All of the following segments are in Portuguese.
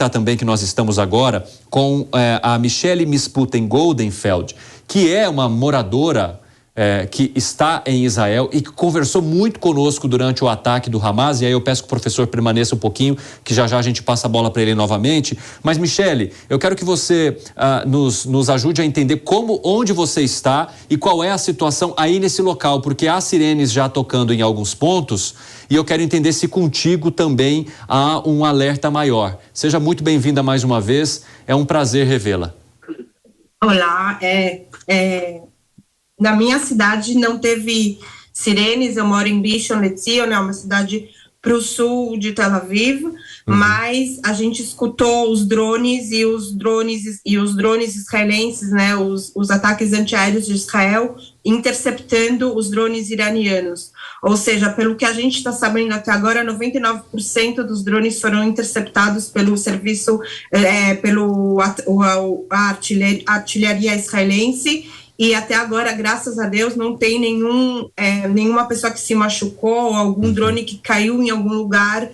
também que nós estamos agora com a Michele Misputen Goldenfeld, que é uma moradora que está em Israel e que conversou muito conosco durante o ataque do Hamas, e aí eu peço que o professor permaneça um pouquinho, que já a gente passa a bola para ele novamente. Mas, Michele, eu quero que você nos ajude a entender onde você está e qual é a situação aí nesse local, porque há sirenes já tocando em alguns pontos e eu quero entender se contigo também há um alerta maior. Seja muito bem-vinda mais uma vez, é um prazer revê-la. Olá, na minha cidade não teve sirenes, eu moro em Rishon LeZion, né, uma cidade para o sul de Tel Aviv, mas a gente escutou os drones israelenses, né, os ataques antiaéreos de Israel interceptando os drones iranianos. Ou seja, pelo que a gente está sabendo até agora, 99% dos drones foram interceptados pelo serviço, a artilharia israelense. E até agora, graças a Deus, não tem nenhuma pessoa que se machucou, algum drone que caiu em algum lugar,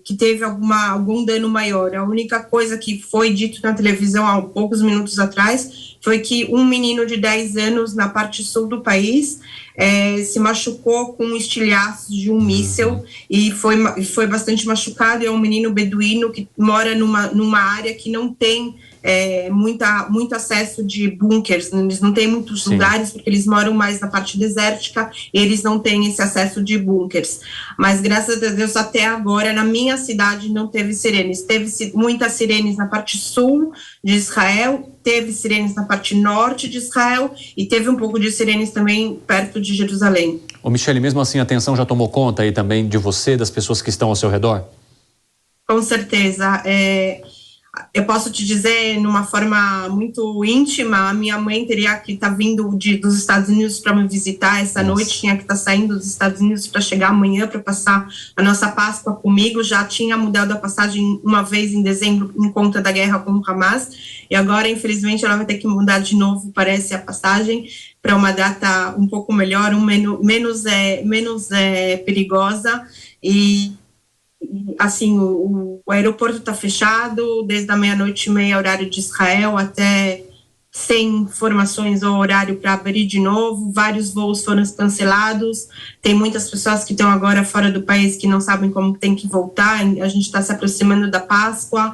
que teve algum dano maior. A única coisa que foi dito na televisão há poucos minutos atrás foi que um menino de 10 anos na parte sul do país se machucou com um estilhaço de um míssil e foi bastante machucado. É um menino beduíno que mora numa área que não tem muito acesso de bunkers, eles não têm muitos lugares porque eles moram mais na parte desértica e eles não têm esse acesso de bunkers, mas graças a Deus até agora na minha cidade não teve sirenes. Teve muitas sirenes na parte sul de Israel, teve sirenes na parte norte de Israel e teve um pouco de sirenes também perto de Jerusalém. Ô Michele, mesmo assim a tensão já tomou conta aí também de você, das pessoas que estão ao seu redor? Com certeza, eu posso te dizer, numa forma muito íntima, a minha mãe teria que estar vindo dos Estados Unidos para me visitar essa noite, tinha que estar saindo dos Estados Unidos para chegar amanhã para passar a nossa Páscoa comigo. Já tinha mudado a passagem uma vez em dezembro em conta da guerra com o Hamas, e agora, infelizmente, ela vai ter que mudar de novo, parece, a passagem para uma data um pouco melhor, menos perigosa. E assim, o aeroporto está fechado desde a 00:30 horário de Israel até sem informações ou horário para abrir de novo. Vários voos foram cancelados, tem muitas pessoas que estão agora fora do país que não sabem como tem que voltar. A gente está se aproximando da Páscoa.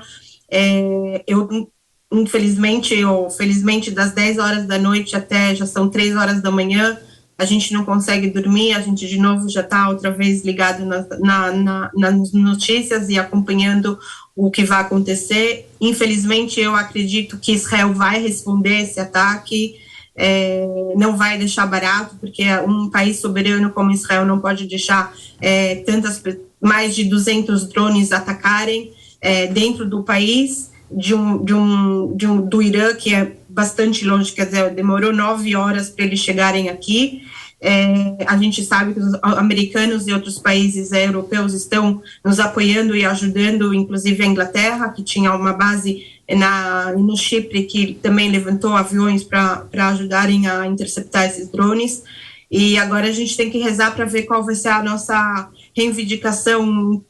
Infelizmente ou felizmente, das 10 horas da noite até já são 3 horas da manhã, a gente não consegue dormir, a gente de novo já está outra vez ligado nas notícias e acompanhando o que vai acontecer. Infelizmente, eu acredito que Israel vai responder esse ataque, não vai deixar barato, porque um país soberano como Israel não pode deixar mais de 200 drones atacarem dentro do país, do Irã, que é bastante longe, quer dizer, demorou 9 horas para eles chegarem aqui. A gente sabe que os americanos e outros países europeus estão nos apoiando e ajudando, inclusive a Inglaterra, que tinha uma base no Chipre, que também levantou aviões para ajudarem a interceptar esses drones. E agora a gente tem que rezar para ver qual vai ser a nossa reivindicação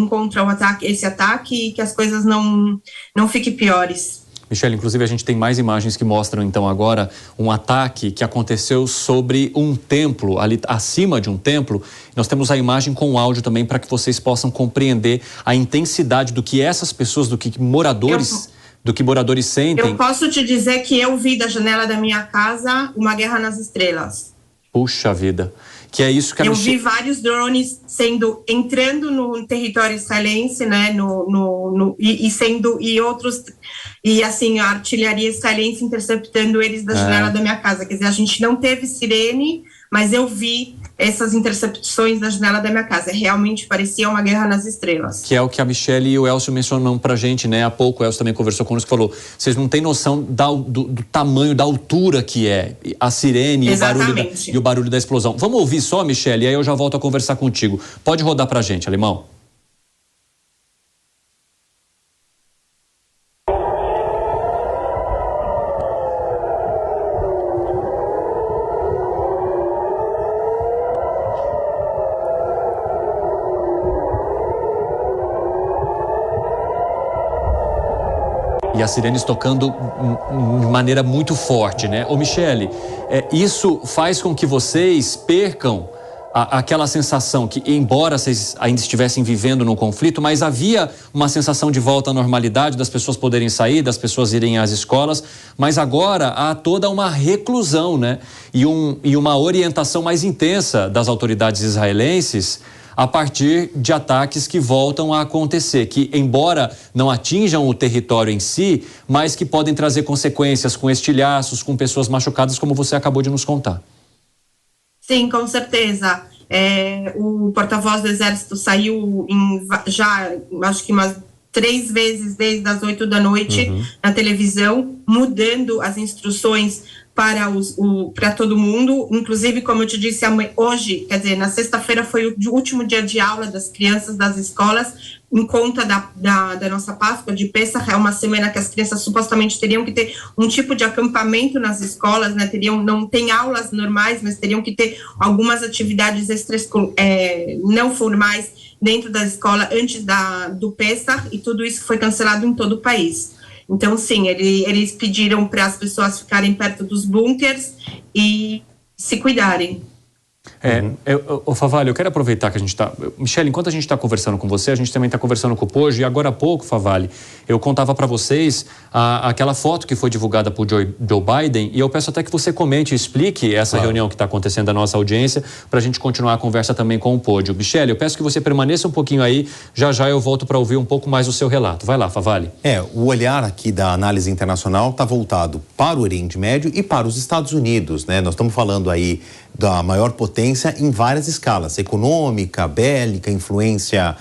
contra esse ataque e que as coisas não fiquem piores. Michele, inclusive a gente tem mais imagens que mostram então agora um ataque que aconteceu sobre um templo, ali acima de um templo. Nós temos a imagem com áudio também para que vocês possam compreender a intensidade do que essas pessoas, do que moradores sentem. Eu posso te dizer que eu vi da janela da minha casa uma guerra nas estrelas. Puxa vida, que é isso que eu vi vários drones entrando no território israelense, né, e assim, a artilharia israelense interceptando eles da janela da minha casa. Quer dizer, a gente não teve sirene, mas eu vi essas intercepções da janela da minha casa. Realmente parecia uma guerra nas estrelas. Que é o que a Michele e o Elcio mencionam pra gente, né? Há pouco o Elcio também conversou conosco e falou, vocês não têm noção do tamanho, da altura que é a sirene e o barulho da explosão. Vamos ouvir só, Michele, e aí eu já volto a conversar contigo. Pode rodar pra gente, Alemão. e as sirenes tocando de maneira muito forte, né? Ô Michele, isso faz com que vocês percam aquela sensação que, embora vocês ainda estivessem vivendo num conflito, mas havia uma sensação de volta à normalidade, das pessoas poderem sair, das pessoas irem às escolas, mas agora há toda uma reclusão, né? E uma orientação mais intensa das autoridades israelenses a partir de ataques que voltam a acontecer, que embora não atinjam o território em si, mas que podem trazer consequências com estilhaços, com pessoas machucadas, como você acabou de nos contar. Sim, com certeza. O porta-voz do Exército saiu já, acho que umas 3 vezes desde as 8 da noite na televisão, mudando as instruções para todo mundo. Inclusive, como eu te disse, hoje, quer dizer, na sexta-feira foi o último dia de aula das crianças das escolas, em conta da nossa Páscoa de Pessah. É uma semana que as crianças supostamente teriam que ter um tipo de acampamento nas escolas, né? Não tem aulas normais, mas teriam que ter algumas atividades não formais dentro da escola antes do Pessah, e tudo isso foi cancelado em todo o país. Então, sim, eles pediram para as pessoas ficarem perto dos bunkers e se cuidarem. Favalli, eu quero aproveitar que a gente está... Michele, enquanto a gente está conversando com você, a gente também está conversando com o Pojo, e agora há pouco, Favalli, eu contava para vocês aquela foto que foi divulgada por Joe Biden, e eu peço até que você comente e explique essa reunião que está acontecendo na nossa audiência, para a gente continuar a conversa também com o Pojo. Michele, eu peço que você permaneça um pouquinho aí, já já eu volto para ouvir um pouco mais o seu relato. Vai lá, Favalli. O olhar aqui da análise internacional está voltado para o Oriente Médio e para os Estados Unidos, né? Nós estamos falando aí da maior potência em várias escalas, econômica, bélica, influência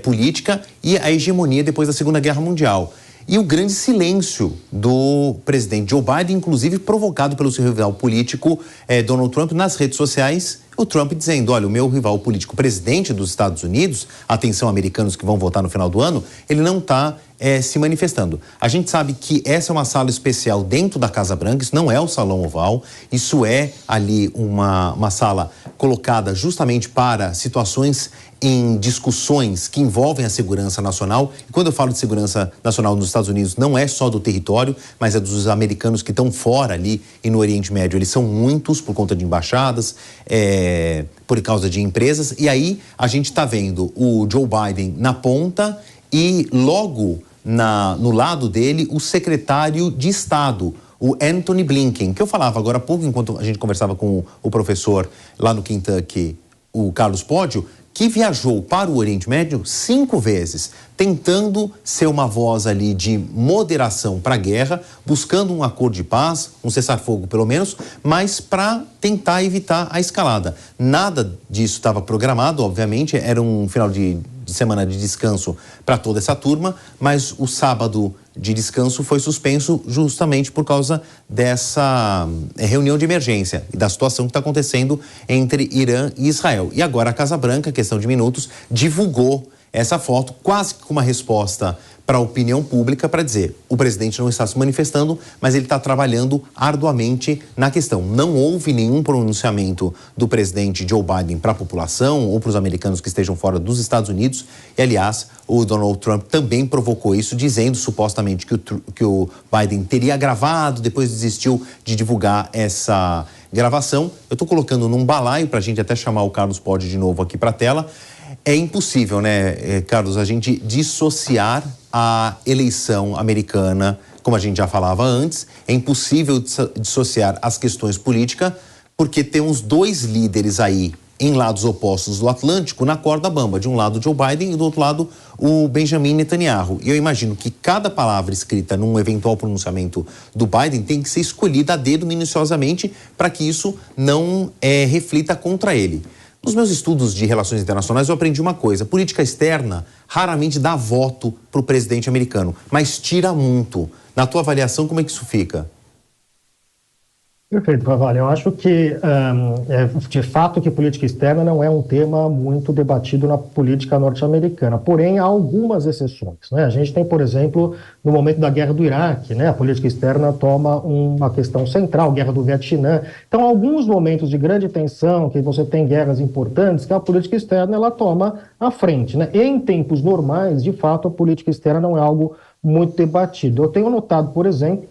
política e a hegemonia depois da Segunda Guerra Mundial. E o grande silêncio do presidente Joe Biden, inclusive provocado pelo seu rival político Donald Trump nas redes sociais. O Trump dizendo, olha, o meu rival político, presidente dos Estados Unidos, atenção americanos que vão votar no final do ano, ele não está se manifestando. A gente sabe que essa é uma sala especial dentro da Casa Branca, isso não é o Salão Oval, isso é ali uma sala colocada justamente para situações em discussões que envolvem a segurança nacional. E quando eu falo de segurança nacional nos Estados Unidos, não é só do território, mas é dos americanos que estão fora ali e no Oriente Médio. Eles são muitos por conta de embaixadas, por causa de empresas. E aí a gente está vendo o Joe Biden na ponta e logo no lado dele o secretário de Estado, o Antony Blinken, que eu falava agora há pouco enquanto a gente conversava com o professor lá no Kentucky, o Carlos Poggio, que viajou para o Oriente Médio 5 vezes, tentando ser uma voz ali de moderação para a guerra, buscando um acordo de paz, um cessar-fogo pelo menos, mas para tentar evitar a escalada. Nada disso estava programado, obviamente, era um final de semana de descanso para toda essa turma, mas o sábado de descanso foi suspenso justamente por causa dessa reunião de emergência e da situação que está acontecendo entre Irã e Israel. E agora a Casa Branca, questão de minutos, divulgou essa foto quase com uma resposta para a opinião pública para dizer o presidente não está se manifestando, mas ele está trabalhando arduamente na questão. Não houve nenhum pronunciamento do presidente Joe Biden para a população ou para os americanos que estejam fora dos Estados Unidos. E, aliás, o Donald Trump também provocou isso, dizendo supostamente que o Biden teria gravado, depois desistiu de divulgar essa gravação. Eu estou colocando num balaio para a gente até chamar o Carlos Poggio de novo aqui para a tela. É impossível, né, Carlos, a gente dissociar a eleição americana, como a gente já falava antes, é impossível dissociar as questões políticas, porque temos 2 líderes aí em lados opostos do Atlântico na corda bamba, de um lado Joe Biden e do outro lado o Benjamin Netanyahu. E eu imagino que cada palavra escrita num eventual pronunciamento do Biden tem que ser escolhida a dedo minuciosamente para que isso não reflita contra ele. Nos meus estudos de relações internacionais eu aprendi uma coisa: política externa raramente dá voto para o presidente americano, mas tira muito. Na tua avaliação, como é que isso fica? Perfeito, Favalli. Eu acho que, de fato, que política externa não é um tema muito debatido na política norte-americana. Porém, há algumas exceções, né? A gente tem, por exemplo, no momento da guerra do Iraque, né? A política externa toma uma questão central, guerra do Vietnã. Então, alguns momentos de grande tensão, que você tem guerras importantes, que a política externa ela toma a frente, né? Em tempos normais, de fato, a política externa não é algo muito debatido. Eu tenho notado, por exemplo,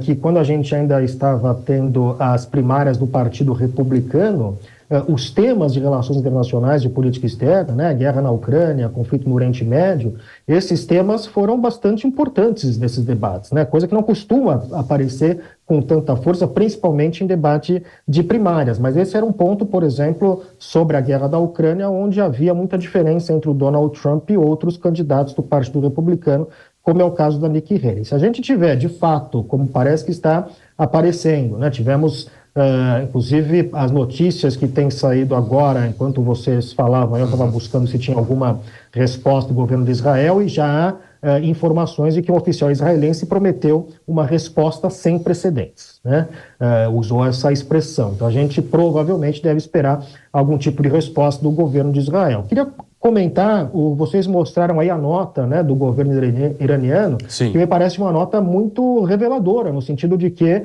que quando a gente ainda estava tendo as primárias do Partido Republicano, os temas de relações internacionais, de política externa, né, guerra na Ucrânia, conflito no Oriente Médio, esses temas foram bastante importantes nesses debates, né, coisa que não costuma aparecer com tanta força, principalmente em debate de primárias. Mas esse era um ponto, por exemplo, sobre a guerra da Ucrânia, onde havia muita diferença entre o Donald Trump e outros candidatos do Partido Republicano, como é o caso da Nikki Haley. Se a gente tiver, de fato, como parece que está aparecendo, né, tivemos, inclusive, as notícias que têm saído agora, enquanto vocês falavam, eu estava buscando se tinha alguma resposta do governo de Israel, e já há informações de que um oficial israelense prometeu uma resposta sem precedentes, né? Usou essa expressão. Então, a gente provavelmente deve esperar algum tipo de resposta do governo de Israel. Queria comentar, vocês mostraram aí a nota, né, do governo iraniano, Sim. que me parece uma nota muito reveladora, no sentido de que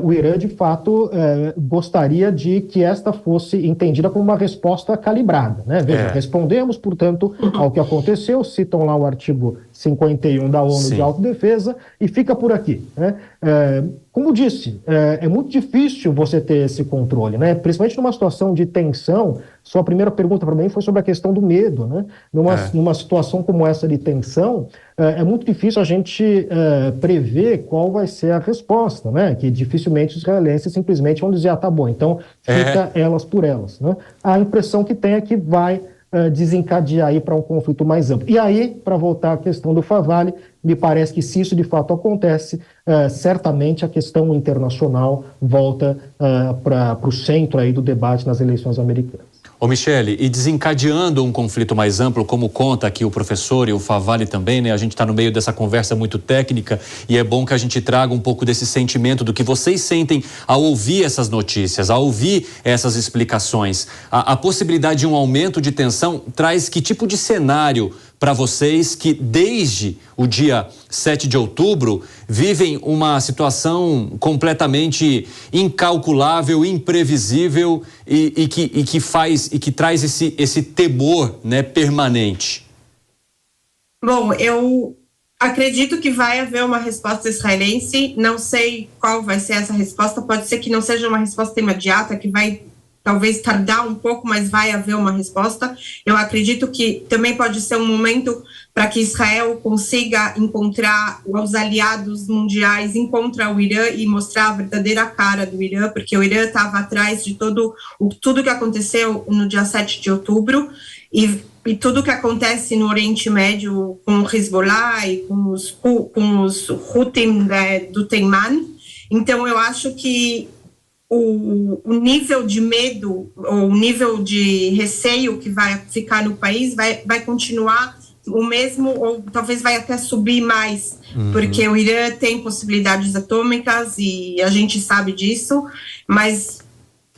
o Irã, de fato, gostaria de que esta fosse entendida como uma resposta calibrada, né? Veja, respondemos, portanto, ao que aconteceu, citam lá o artigo 51 da ONU de autodefesa e fica por aqui, né? Como disse, é muito difícil você ter esse controle, né? Principalmente numa situação de tensão. Sua primeira pergunta para mim foi sobre a questão do medo, né? Numa situação como essa de tensão, é muito difícil a gente prever qual vai ser a resposta, né? Que dificilmente os israelenses simplesmente vão dizer, tá bom, então fica elas por elas, né? A impressão que tem é que vai desencadear aí para um conflito mais amplo. E aí, para voltar à questão do Favale, me parece que se isso de fato acontece, certamente a questão internacional volta para o centro aí do debate nas eleições americanas. Ô Michele, e desencadeando um conflito mais amplo, como conta aqui o professor e o Favale também, né? A gente está no meio dessa conversa muito técnica e é bom que a gente traga um pouco desse sentimento do que vocês sentem ao ouvir essas notícias, ao ouvir essas explicações. A possibilidade de um aumento de tensão traz que tipo de cenário para vocês que desde o dia 7 de outubro vivem uma situação completamente incalculável, imprevisível e que traz esse temor, né, permanente? Bom, eu acredito que vai haver uma resposta israelense, não sei qual vai ser essa resposta, pode ser que não seja uma resposta imediata, que vai talvez tardar um pouco, mas vai haver uma resposta. Eu acredito que também pode ser um momento para que Israel consiga encontrar os aliados mundiais, encontrar o Irã e mostrar a verdadeira cara do Irã, porque o Irã estava atrás de tudo que aconteceu no dia 7 de outubro e tudo que acontece no Oriente Médio com o Hezbollah e com os Houthim do Teiman. Então, eu acho que o nível de medo, ou o nível de receio que vai ficar no país vai continuar o mesmo, ou talvez vai até subir mais, porque o Irã tem possibilidades atômicas e a gente sabe disso, mas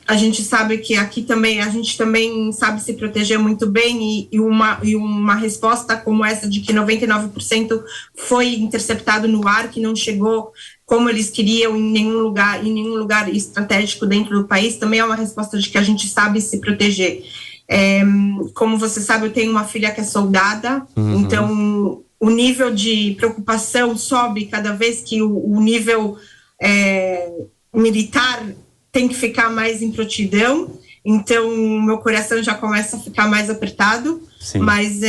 a gente sabe que aqui também, a gente também sabe se proteger muito bem e uma resposta como essa de que 99% foi interceptado no ar, que não chegou como eles queriam em nenhum lugar estratégico dentro do país, também é uma resposta de que a gente sabe se proteger. Como você sabe, eu tenho uma filha que é soldada, então o nível de preocupação sobe cada vez que o nível militar tem que ficar mais em prontidão, então meu coração já começa a ficar mais apertado. Sim. Mas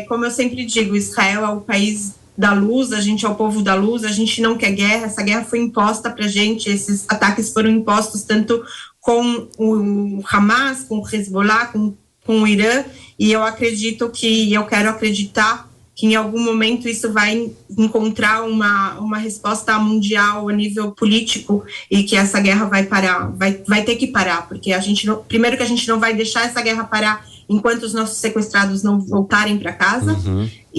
como eu sempre digo, Israel é o país da luz, a gente é o povo da luz, a gente não quer guerra, essa guerra foi imposta pra gente, esses ataques foram impostos tanto com o Hamas, com o Hezbollah, com o Irã, e eu quero acreditar que em algum momento isso vai encontrar uma resposta mundial a nível político e que essa guerra vai parar, vai ter que parar, porque primeiro que a gente não vai deixar essa guerra parar enquanto os nossos sequestrados não voltarem para casa,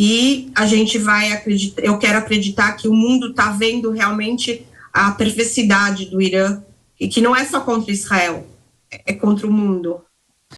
e a gente vai acreditar, eu quero acreditar que o mundo está vendo realmente a perversidade do Irã, e que não é só contra Israel, é contra o mundo.